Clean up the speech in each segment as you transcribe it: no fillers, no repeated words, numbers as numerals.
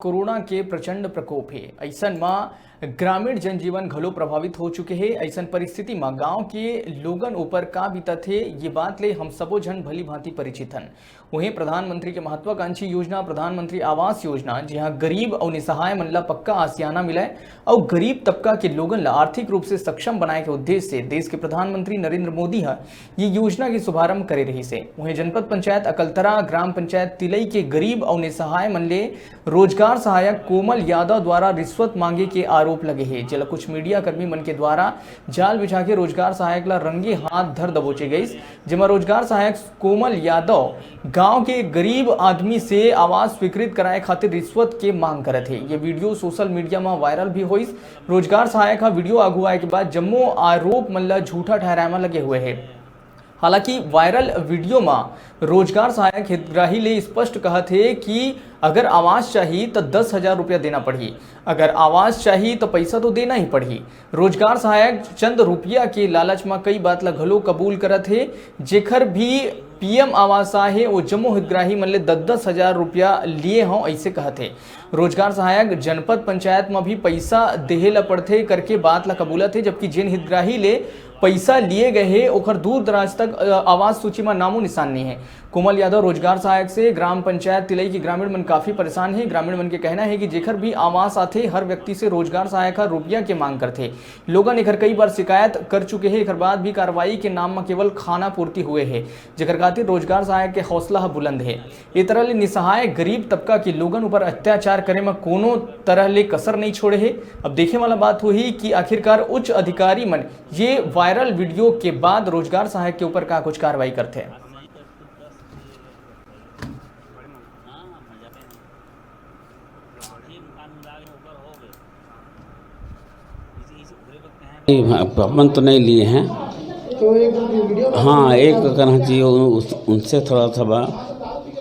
Corona के प्रचंड प्रकोप है। ऐसन में ग्रामीण जनजीवन घलो प्रभावित हो चुके हैं। ऐसन परिस्थिति में गांव के लोगन ऊपर का बीतत है, ये बात ले हम सबो जन भली भांति परिचित हन। वहीं प्रधानमंत्री के महत्वाकांक्षी योजना प्रधानमंत्री आवास योजना, जहां गरीब और निसहाय मन ला पक्का आसियाना मिले और गरीब तबका के लोगन ला आर्थिक रूप से सक्षम बनाए के उद्देश्य से देश के प्रधानमंत्री नरेंद्र मोदी ये योजना की शुभारंभ करे रही से। वहीं जनपद पंचायत अकलतरा, ग्राम पंचायत तिलई के गरीब और निसहाय मन ले रोजगार सहायक कोमल यादव द्वारा रिश्वत मांगे के आरोप लगे हैं। जिला कुछ मीडिया कर्मी मन के द्वारा जाल बिछा के रोजगार सहायक ला रंगे हाथ धर दबोचे गई, जिसमें रोजगार सहायक कोमल यादव गांव के गरीब आदमी से आवास स्वीकृत कराए खातिर रिश्वत के मांग करे थे। ये वीडियो सोशल मीडिया में वायरल भी हुई। रोजगार सहायक का वीडियो आगू आए के बाद जम्मो आरोप मन ला झूठा ठहराए लगे हुए है। हालांकि वायरल वीडियो में रोजगार सहायक हितग्राही ले स्पष्ट कहा थे कि अगर आवास चाहिए तो 10,000 रुपया देना पड़ी, अगर आवास चाहिए तो पैसा तो देना ही पड़ी। रोजगार सहायक चंद रुपया के लालच में कई बात ला घलो कबूल करत है, जेखर भी पीएम आवास है वो जम्मो हितग्राही मन ले 10,000 रुपया लिए हों, ऐसे कहते। रोजगार सहायक जनपद पंचायत में भी पैसा देहे ला पड़ते करके बात ला कबूलत है, जबकि जिन हितग्राही ले पैसा लिए गए हैं ओखर दूर दराज तक आवास सूची में नामो निशान नहीं है। कोमल यादव रोजगार सहायक से ग्राम पंचायत तिलई की ग्रामीण मन काफी परेशान है। ग्रामीण मन के कहना है कि जेखर भी आवास आते हर व्यक्ति से रोजगार सहायक रुपया के मांग करते। लोगन एकर कई बार शिकायत कर चुके हैं, एकर बाद भी कार्रवाई के नाम में केवल खाना पूर्ति हुए है, जेकर खातिर रोजगार सहायक के हौसला बुलंद है। ए तरह ले निसहाय गरीब तबका के लोगन ऊपर अत्याचार करे में कोनो तरह ले कसर नहीं छोड़े है। अब देखे वाला बात हुई कि आखिरकार उच्च अधिकारी मन ये वायरल वीडियो के बाद रोजगार सहायक के ऊपर का कुछ कार्रवाई करते हैं। अपन तो नहीं लिए हैं, हाँ एक करना चाहिए उनसे थोड़ा सा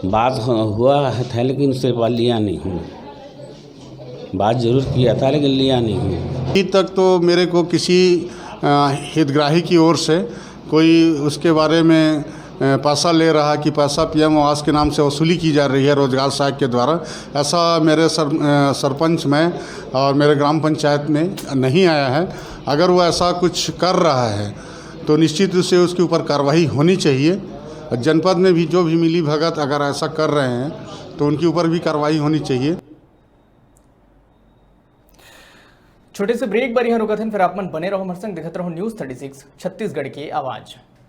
बात हुआ था, लेकिन उससे लिया नहीं हूँ। बात जरूर किया था लेकिन लिया नहीं हूँ। अभी तक तो मेरे को किसी हितग्राही की ओर से कोई उसके बारे में पैसा ले रहा कि पैसा पीएम आवास के नाम से वसूली की जा रही है रोजगार सहायक के द्वारा, ऐसा मेरे सरपंच में और मेरे ग्राम पंचायत में नहीं आया है। अगर वो ऐसा कुछ कर रहा है तो निश्चित रूप से उसके ऊपर कार्रवाई होनी चाहिए। जनपद में भी जो भी मिली भगत अगर ऐसा कर रहे हैं तो उनके ऊपर भी कार्रवाई होनी चाहिए। छोटे से ब्रेक बारी रुकत हैं, फिर आप मन बने रहो हमारे संग, देखते रहो न्यूज़ 36 छत्तीसगढ़ की आवाज़।